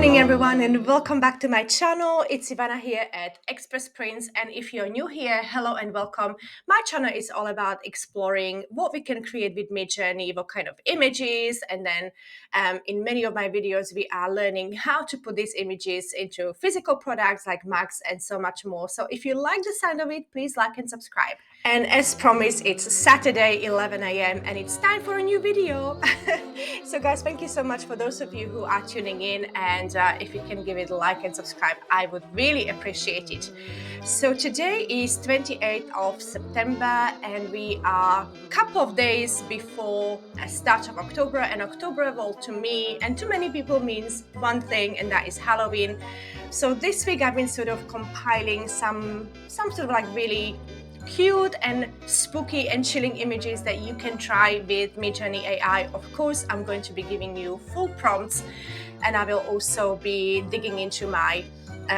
morning everyone and welcome back to my channel. It's Ivana here at Express Prints, and if you're new here, hello and welcome. My channel is all about exploring what we can create with Midjourney, what kind of images, and then in many of my videos we are learning how to put these images into physical products like mugs and so much more. So if you like the sound of it, please like and subscribe. And as promised, it's Saturday 11 a.m. and it's time for a new video. So guys, thank you so much for those of you who are tuning in, and if you can give it a like and subscribe, I would really appreciate it. So today is 28th of September and we are a couple of days before the start of October, and October, well, to me and to many people means one thing, and that is Halloween. So this week I've been sort of compiling some sort of like really cute and spooky and chilling images that you can try with Midjourney AI. Of course, I'm going to be giving you full prompts, and I will also be digging into my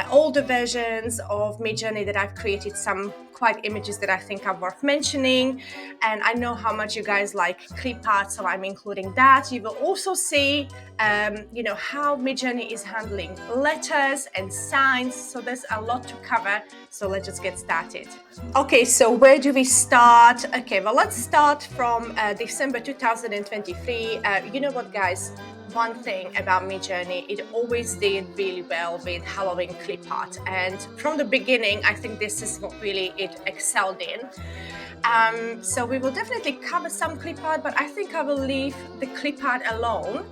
older versions of Midjourney that I've created some quite images that I think are worth mentioning. And I know how much you guys like clipart, so I'm including that. You will also see how Midjourney is handling letters and signs, so there's a lot to cover. So let's just get started. Okay, so where do we start? Okay, well, let's start from December 2023. You know what, guys? One thing about Midjourney, it always did really well with Halloween clip art, and from the beginning I think this is what really it excelled in. So we will definitely cover some clip art, but I think I will leave the clip art alone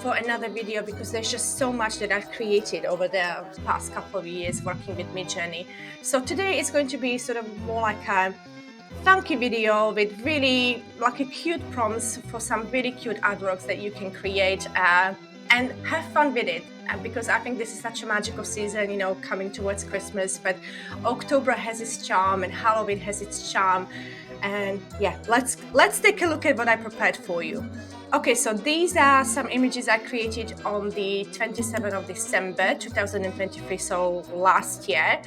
for another video, because there's just so much that I've created over the past couple of years working with Midjourney. So today it's going to be sort of more like a funky video with really like a cute prompts for some really cute artworks that you can create and have fun with it, because I think this is such a magical season, you know, coming towards Christmas, but October has its charm and Halloween has its charm. And yeah, let's take a look at what I prepared for you. Okay, so these are some images I created on the 27th of December 2023, so last year.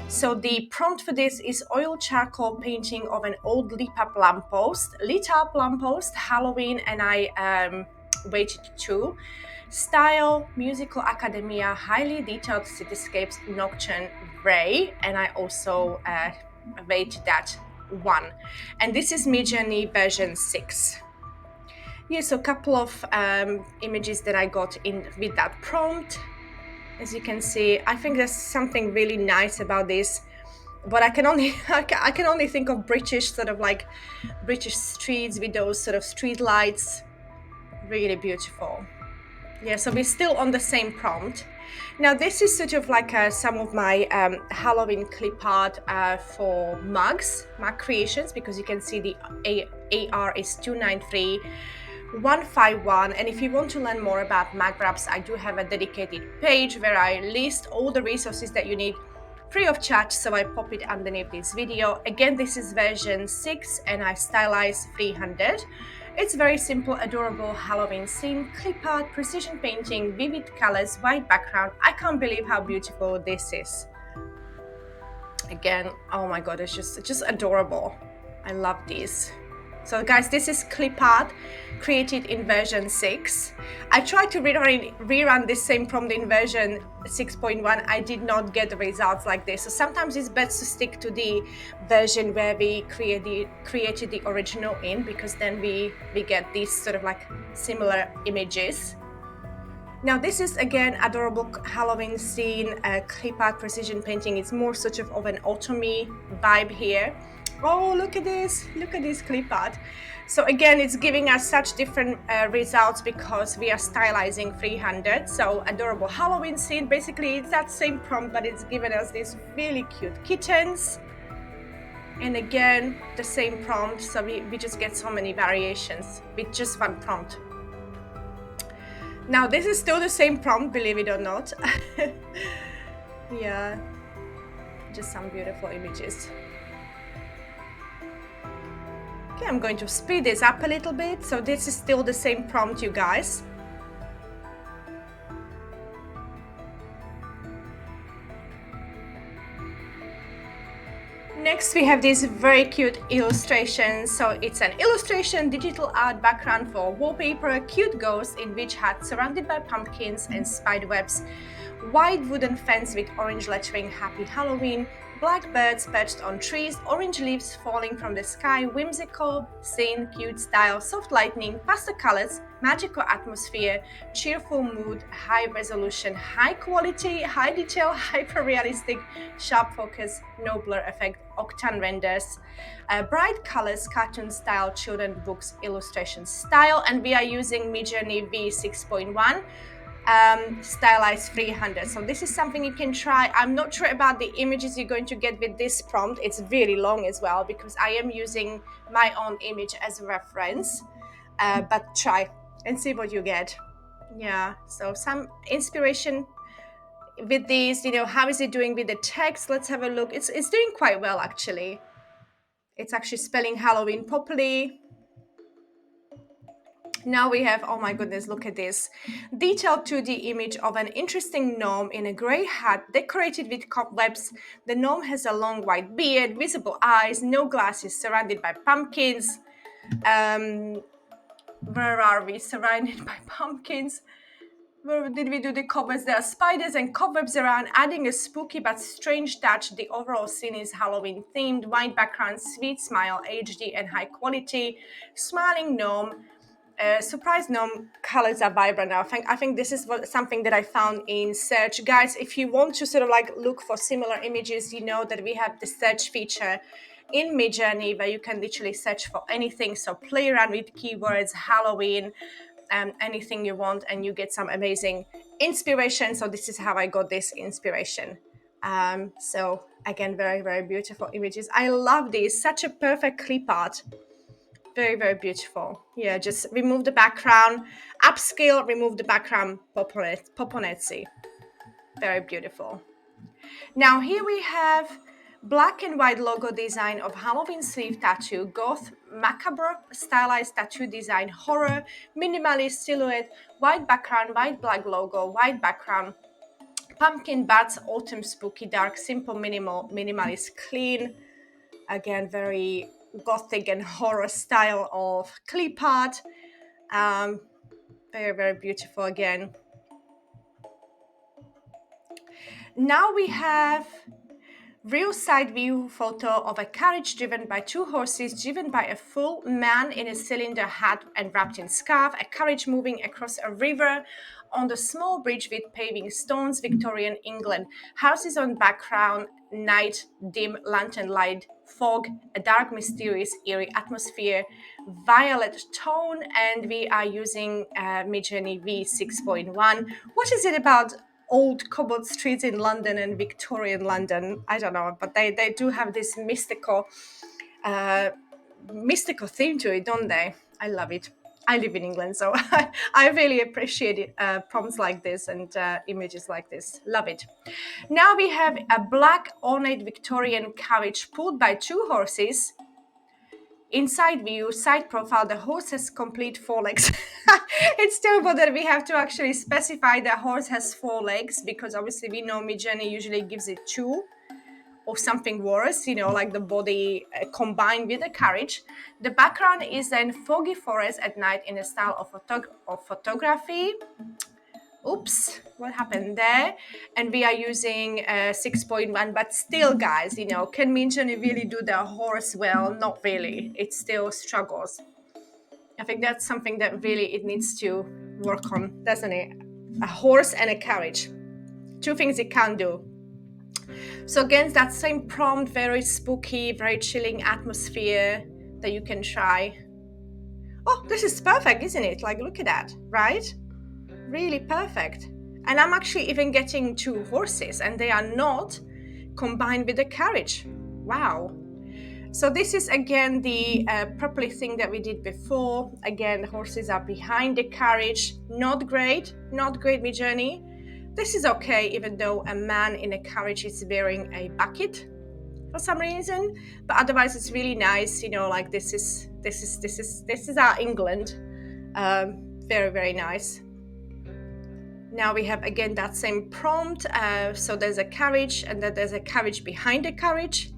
So the prompt for this is oil charcoal painting of an old lit up lamppost, Halloween, and I weighted 2. Style, musical academia, highly detailed cityscapes, nocturne, ray, and I also weighted that 1. And this is Midjourney version 6. Yes, so a couple of images that I got in with that prompt. As you can see, I think there's something really nice about this, but I can only think of British streets with those sort of street lights. Really beautiful. Yeah, so we're still on the same prompt. Now this is sort of like some of my Halloween clip art for mug creations, because you can see the AR is 293151, and if you want to learn more about mug wraps, I do have a dedicated page where I list all the resources that you need free of charge, so I pop it underneath this video. Again, this is version 6 and I stylized 300. It's very simple, adorable Halloween scene, clip art, precision painting, vivid colors, white background. I can't believe how beautiful this is. Again, oh my god, it's just adorable. I love these. So guys, this is clip art created in version 6. I tried to rerun this same prompt in version 6.1. I did not get the results like this. So sometimes it's best to stick to the version where we created the original in, because then we get these sort of like similar images. Now this is again adorable Halloween scene, clip art, precision painting. It's more sort of an autumny vibe here. Oh, look at this clip art. So again, it's giving us such different results because we are stylizing 300. So adorable Halloween scene, basically it's that same prompt, but it's given us these really cute kittens. And again, the same prompt, so we just get so many variations with just one prompt. Now this is still the same prompt, believe it or not. Yeah, just some beautiful images. Okay, I'm going to speed this up a little bit. So this is still the same prompt, you guys. Next Next, we have this very cute illustration. So it's an illustration digital art background for wallpaper, cute ghost in witch hat surrounded by pumpkins and spiderwebs, white wooden fence with orange lettering Happy Halloween, black birds perched on trees, orange leaves falling from the sky, whimsical scene, cute style, soft lightning, pastel colors, magical atmosphere, cheerful mood, high resolution, high quality, high detail, hyper realistic, sharp focus, no blur effect, octane renders, bright colors, cartoon style, children books, illustration style, and we are using Midjourney V6.1. Stylized 300. So this is something you can try. I'm not sure about the images you're going to get with this prompt. It's really long as well because I am using my own image as a reference, but try and see what you get. Yeah, so some inspiration with these, how is it doing with the text? Let's have a look. It's doing quite well, actually. It's actually spelling Halloween properly. Now we have, oh my goodness, look at this. Detailed 2D image of an interesting gnome in a grey hat decorated with cobwebs. The gnome has a long white beard, visible eyes, no glasses, surrounded by pumpkins. Where are we? Surrounded by pumpkins. Where did we do the cobwebs? There are spiders and cobwebs around, adding a spooky but strange touch. The overall scene is Halloween themed, white background, sweet smile, HD and high quality, smiling gnome. Surprise gnome colors are vibrant now. I think this is something that I found in search. Guys, if you want to sort of like look for similar images, you know that we have the search feature in Midjourney where you can literally search for anything. So play around with keywords, Halloween, anything you want, and you get some amazing inspiration. So this is how I got this inspiration. So again, very, very beautiful images. I love this. Such a perfect clip art. Very, very beautiful. Yeah, just remove the background, upscale, remove the background, Poponetsi. Very beautiful. Now here we have black and white logo design of Halloween sleeve tattoo, goth, macabre, stylized tattoo design, horror, minimalist silhouette, white background, white black logo, white background, pumpkin bats, autumn spooky, dark, simple, minimalist, clean. Again, very gothic and horror style of clip art. Very, very beautiful again. Now we have real side view photo of a carriage driven by two horses, driven by a full man in a cylinder hat and wrapped in scarf, a carriage moving across a river on the small bridge with paving stones, Victorian England. Houses on background, night, dim lantern light, fog, a dark, mysterious, eerie atmosphere, violet tone, and we are using Midjourney V6.1. What is it about old cobbled streets in London and Victorian London? I don't know, but they do have this mystical theme to it, don't they? I love it. I live in England, so I really appreciate it, prompts like this and images like this. Love it. Now we have a black ornate Victorian carriage pulled by two horses. Inside view, side profile, the horse has complete four legs. It's terrible that we have to actually specify the horse has four legs because obviously we know Midjourney usually gives it two or something worse, like the body combined with the carriage. The background is then foggy forest at night in a style of photography. Oops, what happened there? And we are using 6.1, but still, guys, can Midjourney really do the horse well? Not really. It still struggles. I think that's something that really it needs to work on, doesn't it? A horse and a carriage. Two things it can't do. So again, that same prompt, very spooky, very chilling atmosphere that you can try. Oh, this is perfect, isn't it? Like, look at that, right? Really perfect. And I'm actually even getting two horses and they are not combined with the carriage. Wow. So this is again the properly thing that we did before. Again, the horses are behind the carriage. Not great, Midjourney. This is okay, even though a man in a carriage is wearing a bucket for some reason. But otherwise, it's really nice. Like this is our England. Very, very nice. Now we have again that same prompt. So there's a carriage and then there's a carriage behind the carriage.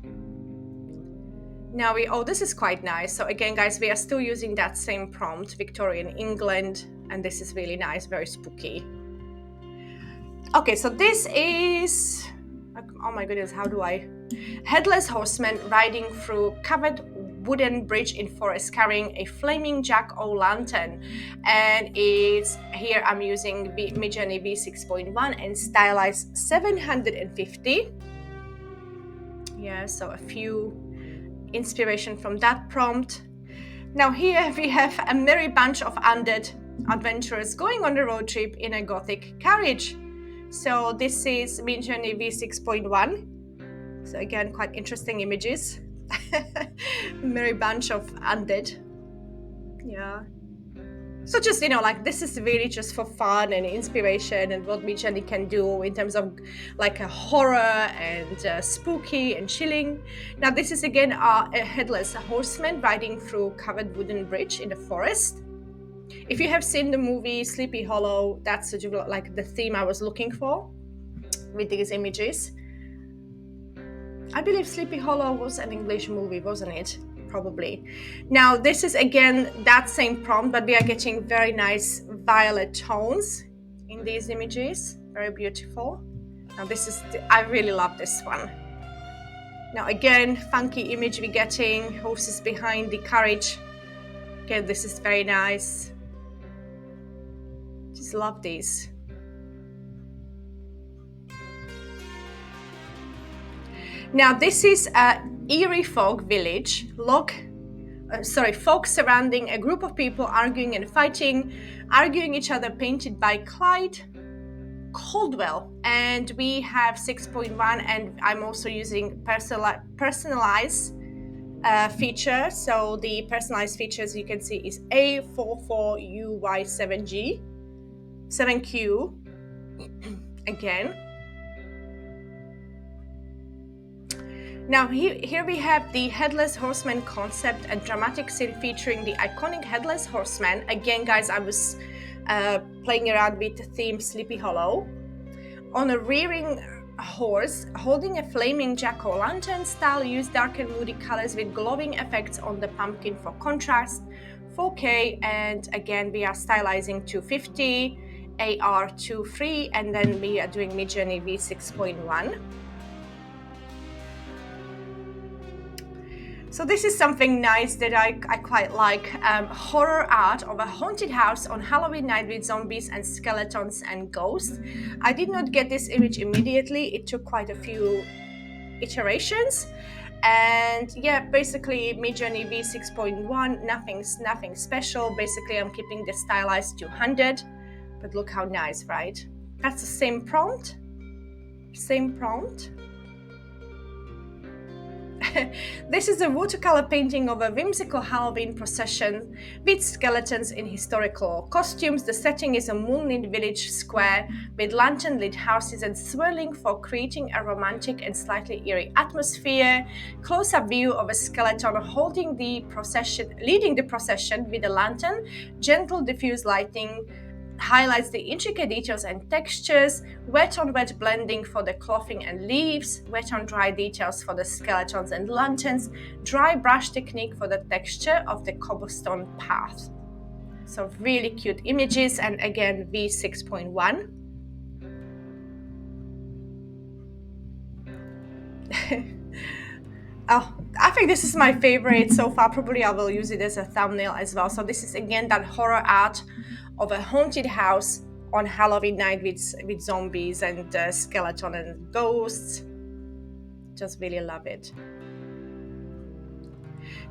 Now this is quite nice. So again, guys, we are still using that same prompt, Victorian England, and this is really nice, very spooky. Okay, so this is, oh my goodness, how do I? Headless horseman riding through covered wooden bridge in forest carrying a flaming jack-o'-lantern, and it's here I'm using Midjourney V6.1 and stylized 750. Yeah, so a few inspiration from that prompt. Now here we have a merry bunch of undead adventurers going on a road trip in a gothic carriage. So this is Midjourney V6.1. So again, quite interesting images. Merry bunch of undead. Yeah. So just, like this is really just for fun and inspiration and what Midjourney can do in terms of like a horror and spooky and chilling. Now this is again a headless horseman riding through covered wooden bridge in the forest. If you have seen the movie Sleepy Hollow, that's sort of like the theme I was looking for with these images. I believe Sleepy Hollow was an English movie, wasn't it? Probably. Now this is again that same prompt, but we are getting very nice violet tones in these images. Very beautiful. Now this is, I really love this one. Now again, funky image we're getting, horses behind the carriage. Again, this is very nice. Just love these. Now this is a eerie folk village. Folk surrounding a group of people arguing and fighting, arguing each other, painted by Clyde Caldwell. And we have 6.1, and I'm also using personalize feature. So the personalized features you can see is A44UY7G 7Q again. Now here we have the Headless Horseman concept, a dramatic scene featuring the iconic Headless Horseman. Again, guys, I was playing around with the theme Sleepy Hollow. On a rearing horse, holding a flaming jack-o'-lantern style, use dark and moody colors with glowing effects on the pumpkin for contrast. 4K, and again, we are stylizing 250, AR 2.3, and then we are doing Midjourney V6.1. So this is something nice that I quite like, horror art of a haunted house on Halloween night with zombies and skeletons and ghosts. I did not get this image immediately. It took quite a few iterations. And yeah, basically Midjourney V6.1, nothing special. Basically, I'm keeping the stylized 200, but look how nice, right? That's the same prompt. This is a watercolor painting of a whimsical Halloween procession with skeletons in historical costumes. The setting is a moonlit village square with lantern-lit houses and swirling for creating a romantic and slightly eerie atmosphere. Close-up view of a skeleton leading the procession with a lantern. Gentle diffuse lighting highlights the intricate details and textures, wet on wet blending for the clothing and leaves, wet on dry details for the skeletons and lanterns, dry brush technique for the texture of the cobblestone path. So really cute images, and again V6.1. Oh, I think this is my favorite so far. Probably I will use it as a thumbnail as well. So this is again that horror art of a haunted house on Halloween night with zombies and skeleton and ghosts. Just really love it.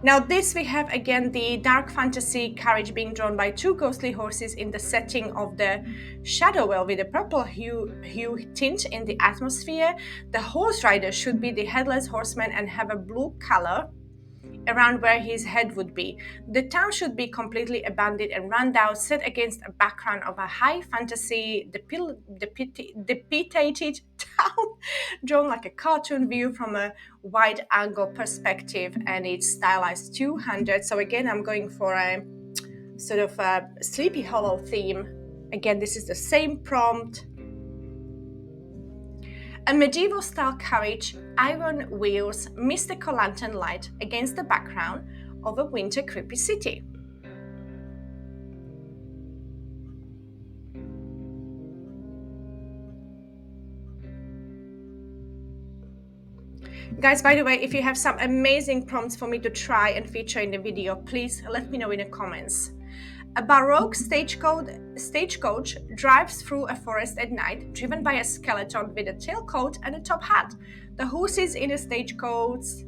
Now this we have again the dark fantasy carriage being drawn by two ghostly horses in the setting of the shadow well with a purple hue tint in the atmosphere. The horse rider should be the headless horseman and have a blue color around where his head would be. The town should be completely abandoned and run down, set against a background of a high fantasy depicted town, drawn like a cartoon view from a wide angle perspective, and it's stylized 200. So again, I'm going for a sort of a Sleepy Hollow theme. Again, this is the same prompt. A medieval style carriage, iron wheels, mystical lantern light against the background of a winter creepy city. Guys, by the way, if you have some amazing prompts for me to try and feature in the video, please let me know in the comments. A Baroque stagecoach drives through a forest at night, driven by a skeleton with a tailcoat and a top hat. The horses in a stagecoach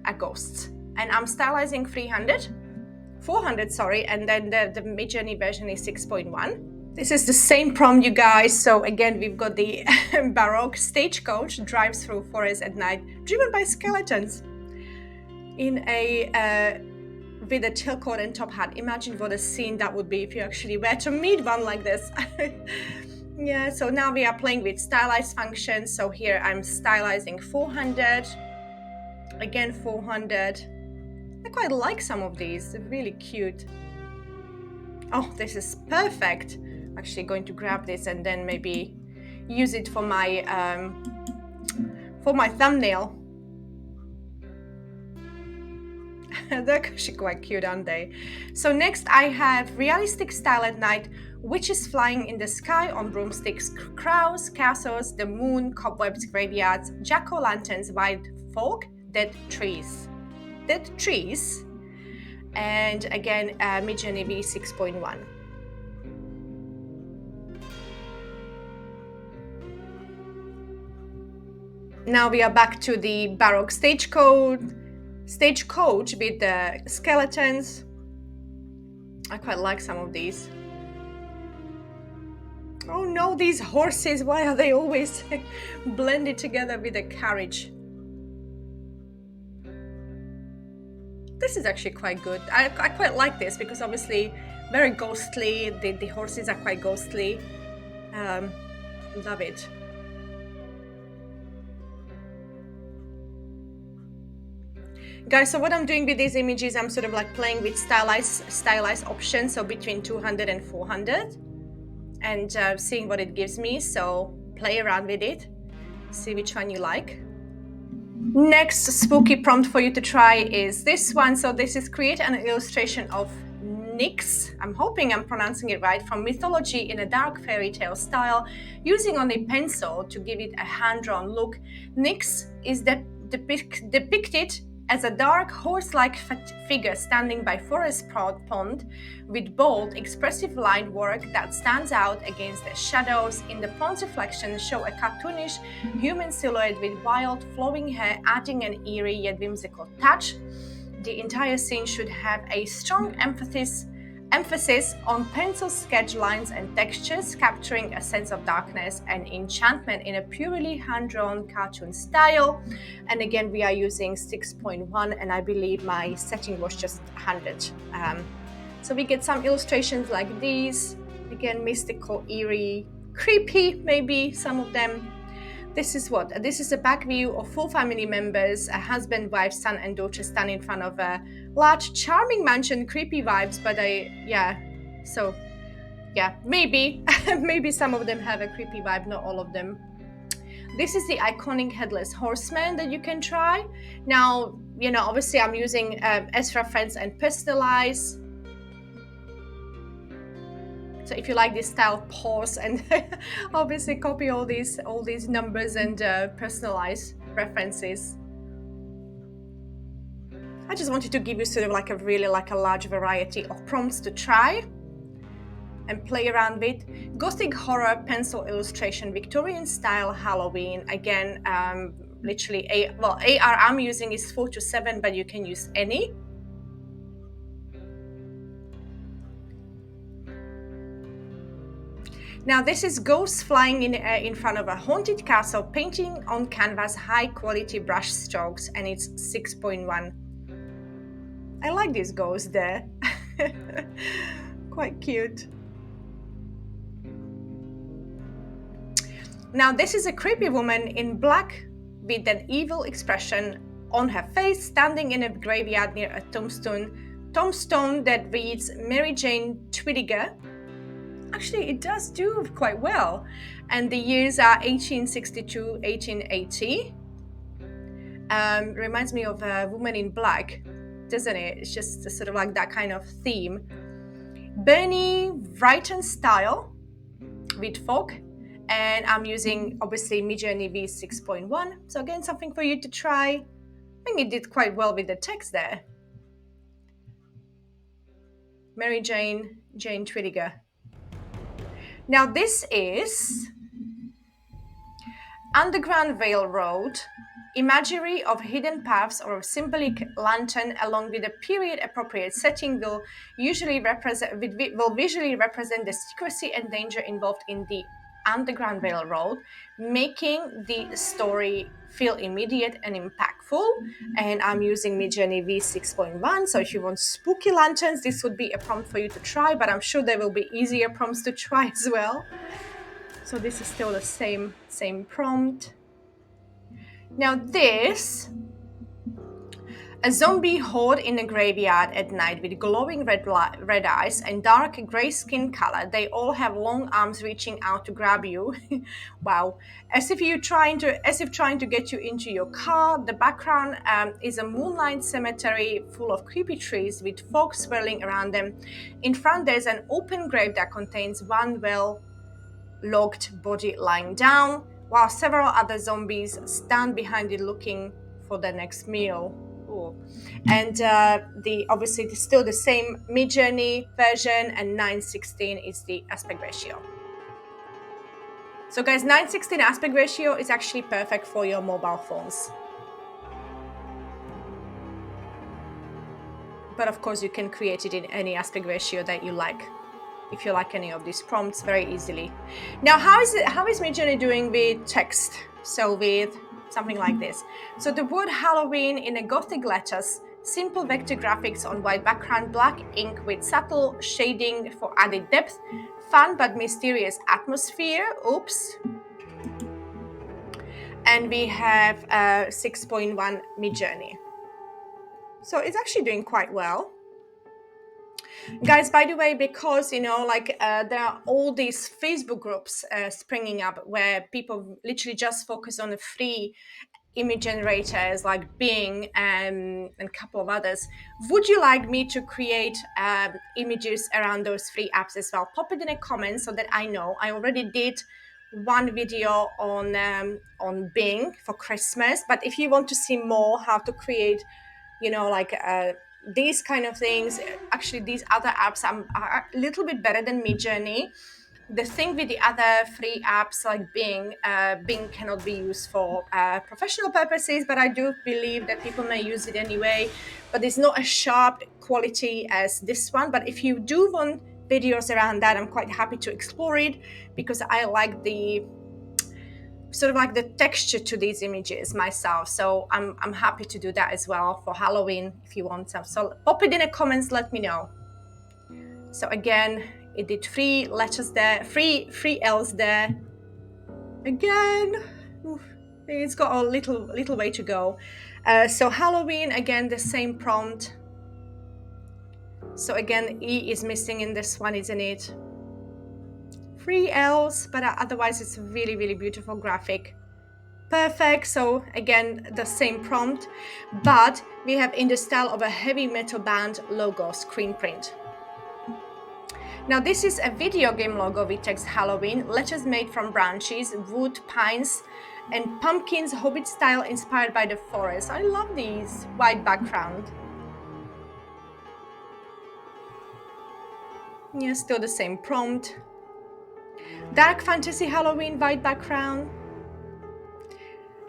are ghosts. And I'm stylizing 400, sorry, and then the Midjourney version is 6.1. This is the same prompt, you guys. So again, we've got the Baroque stagecoach drives through forest at night, driven by skeletons in a with a tailcoat and top hat. Imagine what a scene that would be if you actually were to meet one like this. Yeah, so now we are playing with stylized functions. So here I'm stylizing 400, again 400. I quite like some of these, they're really cute. Oh, this is perfect. I'm actually going to grab this and then maybe use it for my thumbnail. They're actually quite cute, aren't they? So next I have realistic style at night, witches flying in the sky on broomsticks, crows, castles, the moon, cobwebs, graveyards, jack-o'-lanterns, wild folk, dead trees. And again, Midjourney V6.1. Now we are back to the Baroque stagecoach with the skeletons. I quite like some of these. Oh no, these horses, why are they always blended together with a carriage? This is actually quite good. I quite like this because obviously very ghostly. The horses are quite ghostly. Love it. Guys, so what I'm doing with these images, I'm sort of like playing with stylized options, so between 200 and 400, and seeing what it gives me. So play around with it, see which one you like. Next spooky prompt for you to try is this one. So this is create an illustration of Nyx. I'm hoping I'm pronouncing it right, from mythology in a dark fairy tale style, using only pencil to give it a hand-drawn look. Nyx is depicted as a dark horse-like figure standing by forest pond with bold, expressive line work that stands out against the shadows. In the pond's reflection show a cartoonish human silhouette with wild, flowing hair, adding an eerie yet whimsical touch. The entire scene should have a strong emphasis on pencil sketch lines and textures, capturing a sense of darkness and enchantment in a purely hand-drawn cartoon style. And again, we are using 6.1, and I believe my setting was just 100. So we get some illustrations like these. Again, mystical, eerie, creepy, maybe some of them. This is what? This is a back view of 4 family members, a husband, wife, son, and daughter stand in front of a large, charming mansion. Creepy vibes, but maybe, maybe some of them have a creepy vibe, not all of them. This is the iconic Headless horseman that you can try. Now, obviously I'm using as reference and personalize. So if you like this style, pause and obviously copy all these numbers and personalize references. I just wanted to give you sort of like a large variety of prompts to try and play around with. Gothic horror pencil illustration, Victorian style Halloween. Again, literally AR I'm using is 4 to 7, but you can use any. Now this is ghosts flying in front of a haunted castle, painting on canvas, high quality brush strokes, and it's 6.1. I like these ghosts there. Quite cute. Now this is a creepy woman in black with an evil expression on her face, standing in a graveyard near a tombstone that reads Mary Jane Twittiger. actually it does do quite well. And the years are 1862, 1880. Reminds me of a Woman in Black, doesn't it? It's just sort of like that kind of theme. Bernie Wrighton style with fog, and I'm using obviously Midjourney V6.1. So again, something for you to try. I think it did quite well with the text there. Mary Jane Twittiger. Now this is Underground Railroad, imagery of hidden paths or a symbolic lantern along with a period-appropriate setting will visually represent the secrecy and danger involved in the Underground Railroad, making the story feel immediate and impactful. And I'm using Midjourney V6.1, so if you want spooky lanterns, this would be a prompt for you to try, but I'm sure there will be easier prompts to try as well. So this is still the same prompt. Now this, a zombie horde in a graveyard at night with glowing red eyes and dark grey skin color. They all have long arms reaching out to grab you. Wow. As if trying to get you into your car. The background is a moonlight cemetery full of creepy trees with fog swirling around them. In front there's an open grave that contains one well-logged body lying down, while several other zombies stand behind it looking for their next meal. Ooh. And obviously it's still the same Midjourney version, and 9:16 is the aspect ratio. So guys, 9:16 aspect ratio is actually perfect for your mobile phones. But of course you can create it in any aspect ratio that you like, if you like any of these prompts, very easily. Now, how is Midjourney doing with text? So with something like this. So the word Halloween in a gothic letters, simple vector graphics on white background, black ink with subtle shading for added depth, fun but mysterious atmosphere. Oops. And we have 6.1 Midjourney. So it's actually doing quite well. Guys, by the way, because there are all these Facebook groups springing up where people literally just focus on the free image generators like Bing and a couple of others. Would you like me to create images around those free apps as well? Pop it in a comment so that I know. I already did one video on Bing for Christmas, but if you want to see more how to create these kind of things, actually these other apps are a little bit better than Midjourney. The thing with the other free apps like Bing, Bing cannot be used for professional purposes, but I do believe that people may use it anyway. But it's not as sharp quality as this one. But if you do want videos around that, I'm quite happy to explore it, because I like the sort of like the texture to these images myself. So I'm happy to do that as well for Halloween if you want some. So pop it in the comments, let me know. So again, it did 3 letters there, 3 L's there. Again, it's got a little way to go. So Halloween, again, the same prompt. So again, E is missing in this one, isn't it? 3 L's, but otherwise it's a really, really beautiful graphic. Perfect. So again, the same prompt, but we have in the style of a heavy metal band logo screen print. Now this is a video game logo with text Halloween, letters made from branches, wood, pines, and pumpkins, hobbit style inspired by the forest. I love these. White background. Yeah, still the same prompt. Dark fantasy Halloween, white background.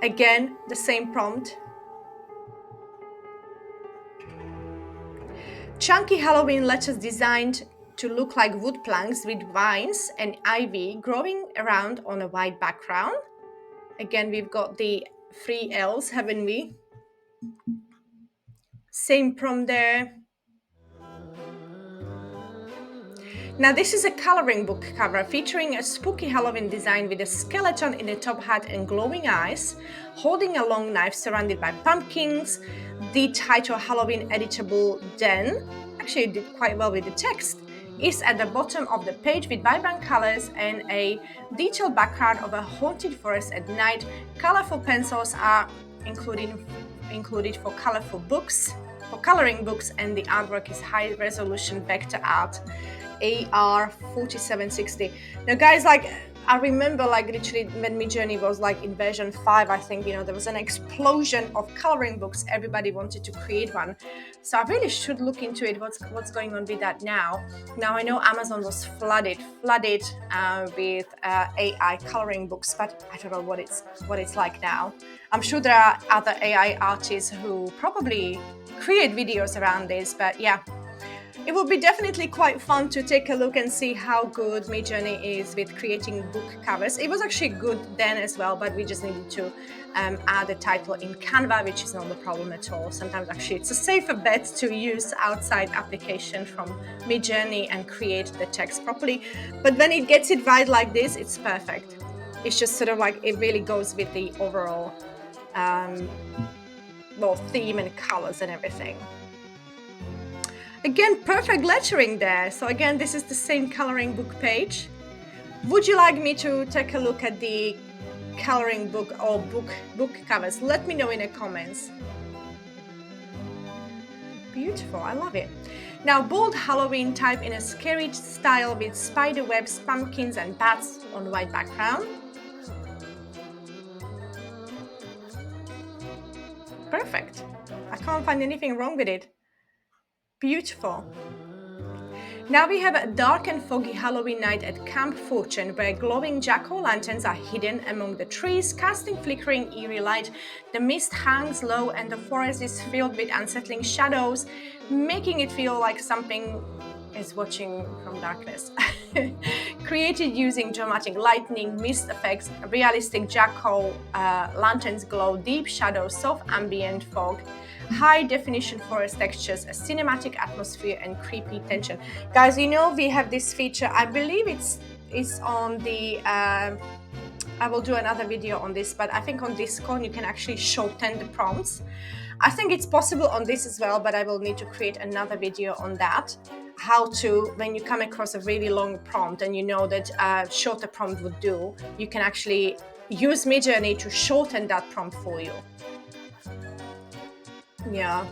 Again, the same prompt. Chunky Halloween letters designed to look like wood planks with vines and ivy growing around on a white background. Again, we've got the 3 L's, haven't we? Same prompt there. Now this is a coloring book cover featuring a spooky Halloween design with a skeleton in a top hat and glowing eyes, holding a long knife surrounded by pumpkins. The title Halloween Editable Den actually did quite well with the text. is at the bottom of the page with vibrant colors and a detailed background of a haunted forest at night. Colorful pencils are included for colorful books, for coloring books, and the artwork is high resolution vector art, AR 4760. Now guys, like, I remember like literally when Midjourney was like in version 5, I think, you know, there was an explosion of coloring books. Everybody wanted to create one. So I really should look into it, what's going on with that now. Now I know Amazon was flooded with AI coloring books, but I don't know what it's like now. I'm sure there are other AI artists who probably create videos around this, but yeah. It will be definitely quite fun to take a look and see how good Midjourney is with creating book covers. It was actually good then as well, but we just needed to add a title in Canva, which is not the problem at all. Sometimes actually it's a safer bet to use outside application from Midjourney and create the text properly. But when it gets it right like this, it's perfect. It's just sort of like, it really goes with the overall theme and colors and everything. Again, perfect lettering there. So again, this is the same coloring book page. Would you like me to take a look at the coloring book or book covers? Let me know in the comments. Beautiful, I love it. Now, bold Halloween type in a scary style with spider webs, pumpkins and bats on white background. Perfect. I can't find anything wrong with it. Beautiful. Now we have a dark and foggy Halloween night at Camp Fortune, where glowing jack-o'-lanterns are hidden among the trees, casting flickering eerie light. The mist hangs low and the forest is filled with unsettling shadows, making it feel like something is watching from darkness. Created using dramatic lightning, mist effects, realistic jack-o'-lanterns glow, deep shadows, soft ambient fog, high definition forest textures, a cinematic atmosphere and creepy tension. Guys, you know, we have this feature, I believe it's on the I will do another video on this, but I think on Discord you can actually shorten the prompts. I think it's possible on this as well, but I will need to create another video on that. How to, when you come across a really long prompt and you know that a shorter prompt would do, you can actually use Midjourney to shorten that prompt for you. Yeah.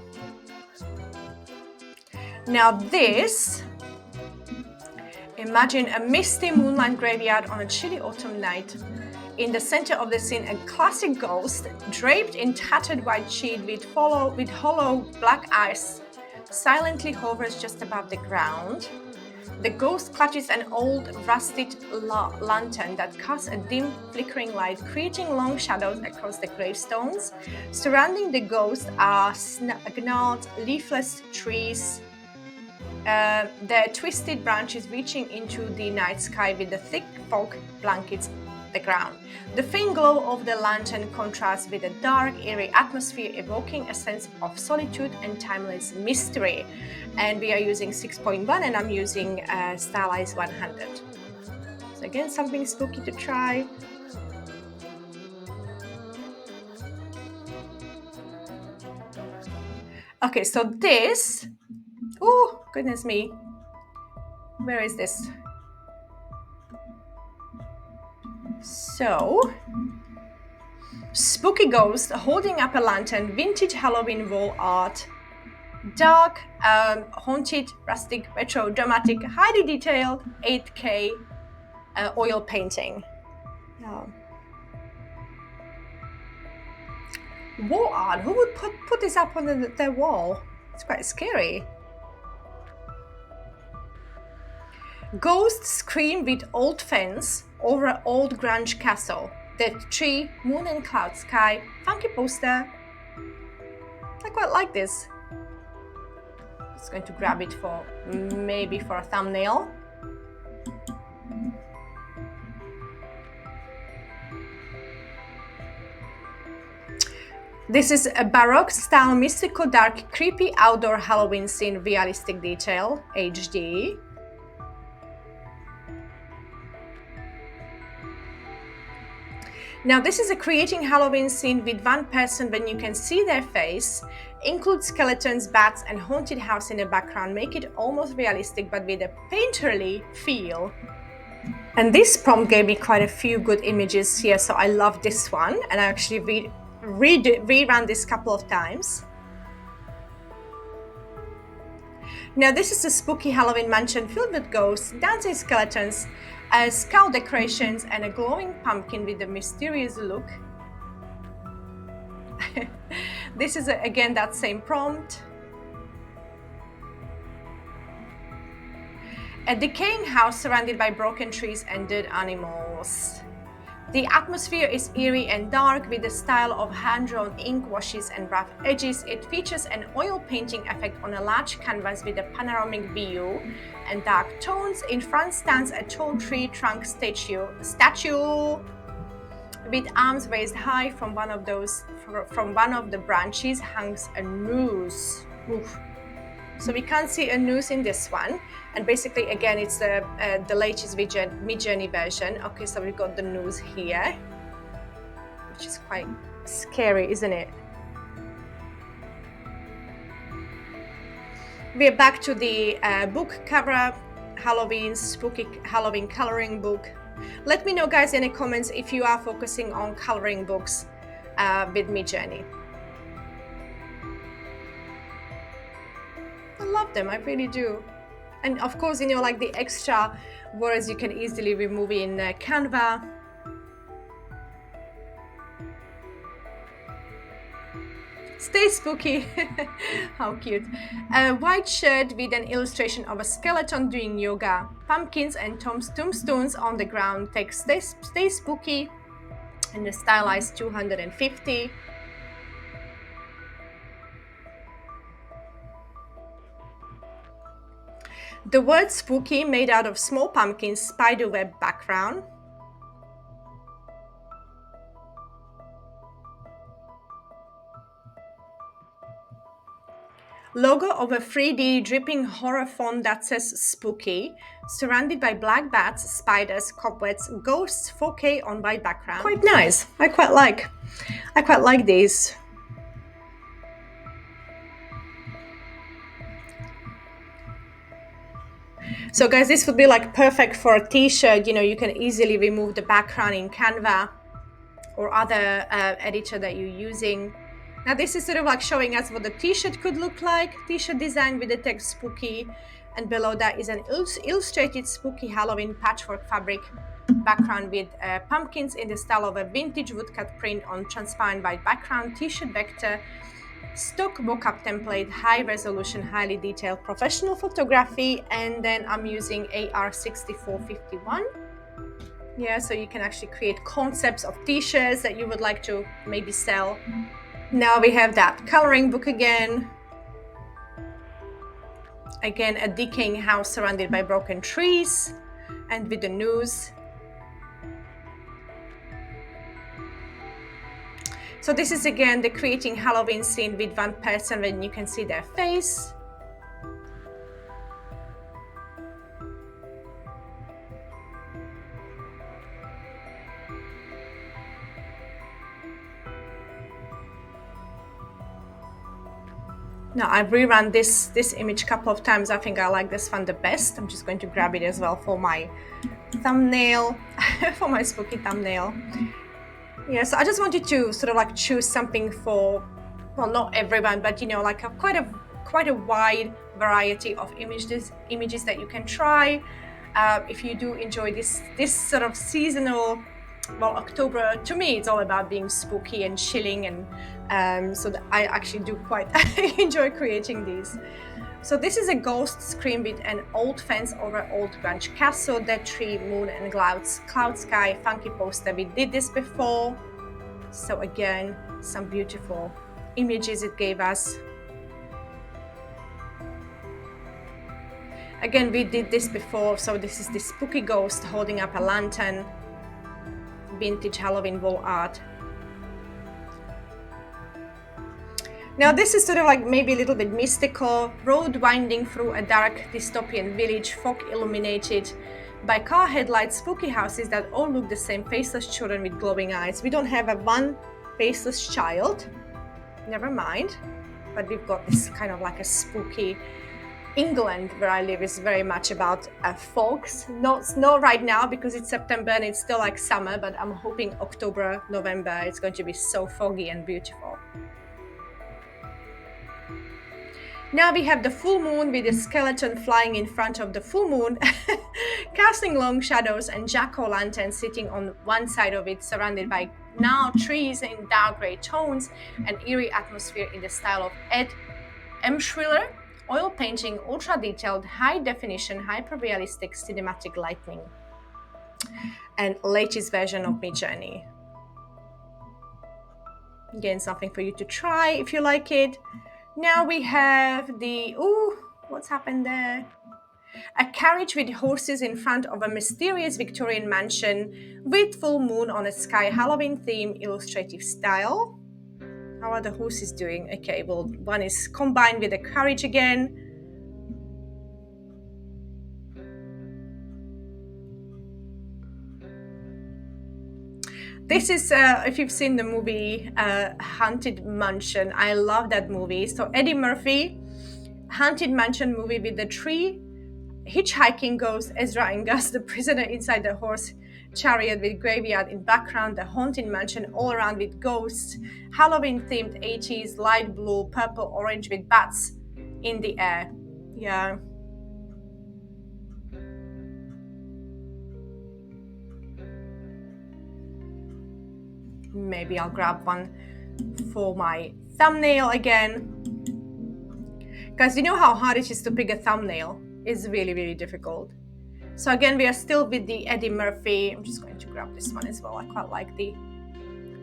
Now this, imagine a misty moonlight graveyard on a chilly autumn night. In the center of the scene, a classic ghost draped in tattered white sheet with hollow black eyes silently hovers just above the ground. The ghost clutches an old rusted lantern that casts a dim flickering light, creating long shadows across the gravestones. Surrounding the ghost are gnarled, leafless trees, their twisted branches reaching into the night sky with the thick fog blankets the ground. The faint glow of the lantern contrasts with a dark, eerie atmosphere, evoking a sense of solitude and timeless mystery. And we are using 6.1 and I'm using Stylized 100. So again, something spooky to try. Okay, so this, oh goodness me, where is this? So, spooky ghost holding up a lantern, vintage Halloween wall art, dark, haunted, rustic, retro, dramatic, highly detailed 8K oil painting. Wall art, who would put this up on their wall? It's quite scary. Ghosts scream with old fence over an old grunge castle. Dead tree, moon and cloud sky, funky poster. I quite like this. Just going to grab it for maybe for a thumbnail. This is a Baroque style, mystical, dark, creepy outdoor Halloween scene, realistic detail, HD. Now this is a creating Halloween scene with one person when you can see their face Include skeletons, bats, and haunted house in the background, make it almost realistic but with a painterly feel. And this prompt gave me quite a few good images here, so I love this one, and I actually reran this a couple of times. Now this is a spooky Halloween mansion filled with ghosts, dancing skeletons, skull decorations, and a glowing pumpkin with a mysterious look. This is again that same prompt. A decaying house surrounded by broken trees and dead animals. The atmosphere is eerie and dark with a style of hand-drawn ink washes and rough edges. It features an oil painting effect on a large canvas with a panoramic view and dark tones. In front stands a tall tree trunk statue with arms raised high. From one of the branches hangs a noose. Oof. So we can't see a noose in this one, and basically again it's the latest Midjourney version. Okay, so we've got the noose here, which is quite scary, isn't it? We're back to the book cover, Halloween spooky Halloween coloring book. Let me know, guys, in the comments if you are focusing on coloring books with Midjourney. I love them, I really do. And of course, you know, like the extra words you can easily remove in Canva. Stay spooky. How cute. A white shirt with an illustration of a skeleton doing yoga. Pumpkins and tombstones on the ground. Text stay spooky. And the stylized 250. The word spooky made out of small pumpkins, spiderweb background. Logo of a 3D dripping horror font that says spooky, surrounded by black bats, spiders, cobwebs, ghosts, 4K on white background. Quite nice. I quite like these. So guys, this would be like perfect for a t-shirt. You know, you can easily remove the background in Canva or other editor that you're using. Now this is sort of like showing us what the t-shirt could look like. T-shirt design with the text spooky, and below that is an illustrated spooky Halloween patchwork fabric background with pumpkins in the style of a vintage woodcut print on transparent white background. T-shirt vector, stock mockup template, high resolution, highly detailed professional photography, and then I'm using AR6451. Yeah, so you can actually create concepts of t-shirts that you would like to maybe sell. Now we have that coloring book again. Again, a decaying house surrounded by broken trees and with the noose. So this is again the creating Halloween scene with one person when you can see their face. Now I've rerun this image a couple of times. I think I like this one the best. I'm just going to grab it as well for my thumbnail, for my spooky thumbnail. Yeah, so I just wanted to sort of like choose something for, well, not everyone, but you know, like quite a wide variety of images that you can try. If you do enjoy this sort of seasonal, well, October to me it's all about being spooky and chilling, and so that I actually do quite enjoy creating these. So this is a ghost screen with an old fence over old branch castle, dead tree, moon and cloud sky, funky poster. We did this before. So again, some beautiful images it gave us. Again, we did this before. So this is the spooky ghost holding up a lantern, vintage Halloween wall art. Now this is sort of like maybe a little bit mystical. Road winding through a dark dystopian village, fog illuminated by car headlights, spooky houses that all look the same, faceless children with glowing eyes. We don't have a one faceless child. Never mind. but we've got this kind of like a spooky. England, where I live, is very much about fogs. Not snow right now because it's September and it's still like summer, but I'm hoping October, November, it's going to be so foggy and beautiful. Now we have the full moon with a skeleton flying in front of the full moon, casting long shadows, and jack-o'-lantern sitting on one side of it, surrounded by now trees in dark grey tones, an eerie atmosphere in the style of Ed Emshwiller, oil painting, ultra-detailed, high-definition, hyper-realistic cinematic lighting, and latest version of Midjourney. Again, something for you to try if you like it. Now we have the, what's happened there? A carriage with horses in front of a mysterious Victorian mansion with full moon on a sky, Halloween theme, illustrative style. How are the horses doing? Okay, well, one is combined with a carriage again. This is, if you've seen the movie Haunted Mansion, I love that movie. So Eddie Murphy, Haunted Mansion movie with the tree, hitchhiking ghost Ezra and Gus, the prisoner inside the horse chariot with graveyard in background, the haunted mansion all around with ghosts, Halloween themed 80s, light blue, purple, orange with bats in the air. Yeah. Maybe I'll grab one for my thumbnail again. Guys, you know how hard it is to pick a thumbnail? It's really, really difficult. So again, we are still with the Eddie Murphy. I'm just going to grab this one as well. I quite like the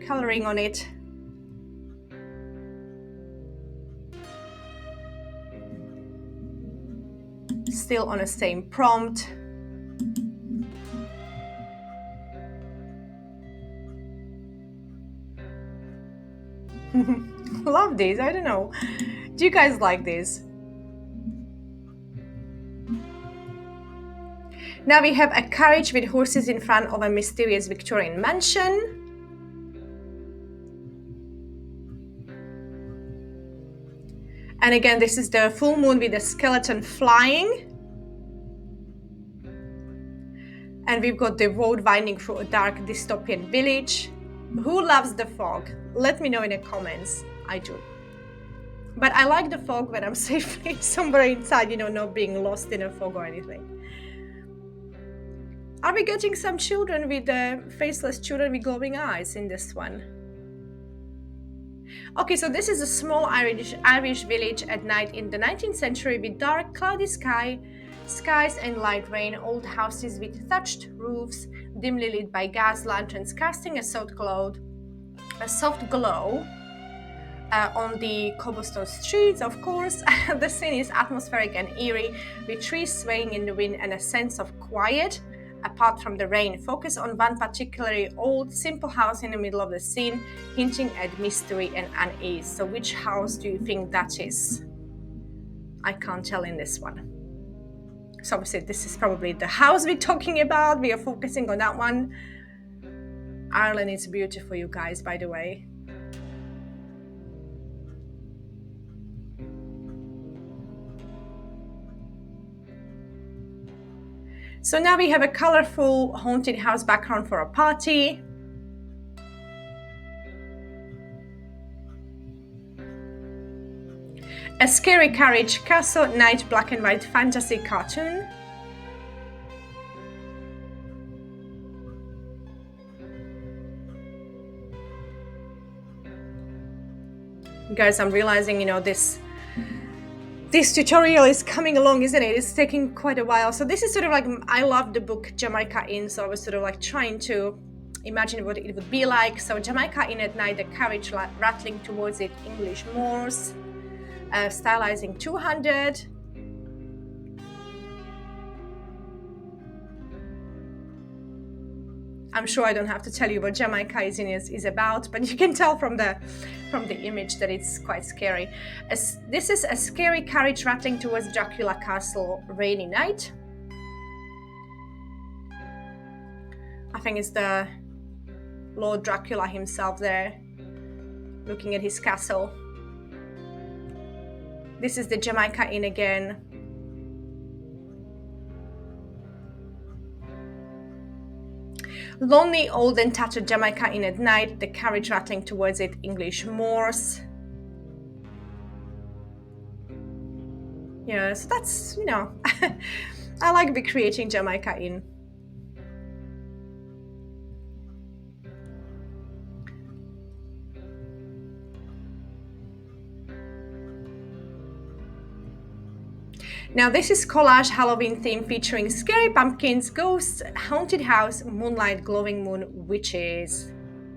coloring on it. Still on the same prompt. Love these. I don't know. Do you guys like this? Now we have a carriage with horses in front of a mysterious Victorian mansion. And again, this is the full moon with the skeleton flying. And we've got the road winding through a dark dystopian village. Who loves the fog? Let me know in the comments. I do. But I like the fog when I'm safely somewhere inside, not being lost in a fog or anything. Are we getting some children with faceless children with glowing eyes in this one? Okay, so this is a small Irish village at night in the 19th century with dark, cloudy skies and light rain, old houses with thatched roofs, dimly lit by gas lanterns casting a soft glow on the cobblestone streets, of course. The scene is atmospheric and eerie, with trees swaying in the wind and a sense of quiet apart from the rain. Focus on one particularly old, simple house in the middle of the scene, hinting at mystery and unease. So which house do you think that is? I can't tell in this one. So obviously this is probably the house we're talking about. We are focusing on that one. Ireland is beautiful, you guys, by the way. So now we have a colorful haunted house background for a party. A scary carriage castle night black and white fantasy cartoon. Guys, I'm realizing, this tutorial is coming along, isn't it? It's taking quite a while. So this is sort of like, I love the book Jamaica Inn, so I was sort of like trying to imagine what it would be like. So Jamaica Inn at night, the carriage rattling towards it, English Moors, stylizing 200. I'm sure I don't have to tell you what Jamaica is about, but you can tell from the image that it's quite scary. This is a scary carriage rattling towards Dracula Castle, rainy night. I think it's the Lord Dracula himself there, looking at his castle. This is the Jamaica Inn again. Lonely, old and tattered Jamaica Inn at night, the carriage rattling towards it, English moors. Yeah, so that's, you know, I like recreating Jamaica Inn. Now this is collage Halloween theme featuring scary pumpkins, ghosts, haunted house, moonlight, glowing moon, witches.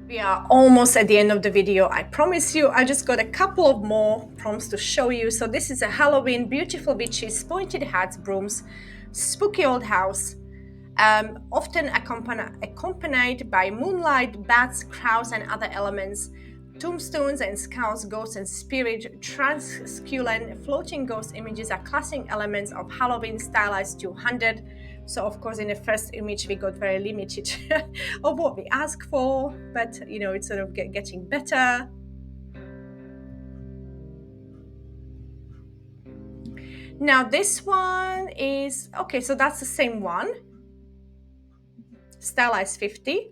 We are almost at the end of the video. I promise you, I just got a couple of more prompts to show you. So this is a Halloween, beautiful witches, pointed hats, brooms, spooky old house, often accompanied by moonlight, bats, crows, and other elements. Tombstones and skulls, ghosts and spirit, transculent, floating ghost images are classic elements of Halloween stylized 200. So of course in the first image we got very limited of what we asked for, but you know, it's sort of getting better. Now this one is, okay, so that's the same one. Stylized 50.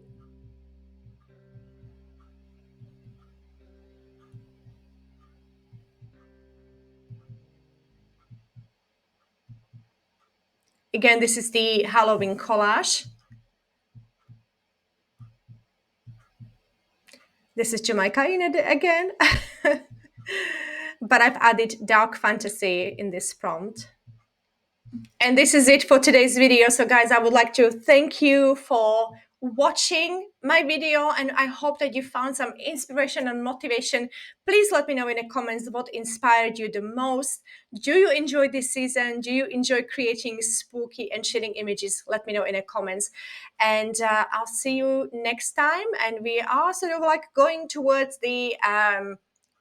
Again, this is the Halloween collage. This is Jamaica in it again. But I've added dark fantasy in this prompt. And this is it for today's video. So guys, I would like to thank you for watching my video, and I hope that you found some inspiration and motivation. Please let me know in the comments what inspired you the most. Do you enjoy this season? Do you enjoy creating spooky and chilling images? Let me know in the comments, and I'll see you next time. And we are sort of like going towards the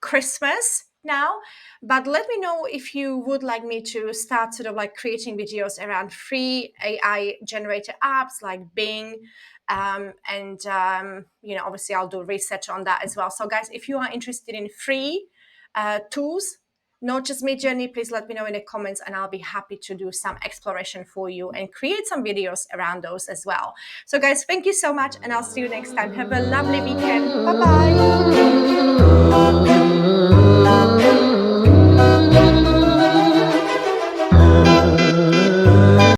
Christmas now, but let me know if you would like me to start sort of like creating videos around free AI generated apps like Bing, and you know, obviously I'll do research on that as well. So guys, if you are interested in free tools, not just Midjourney, please let me know in the comments, and I'll be happy to do some exploration for you and create some videos around those as well. So guys, thank you so much, and I'll see you next time. Have a lovely weekend. Bye bye.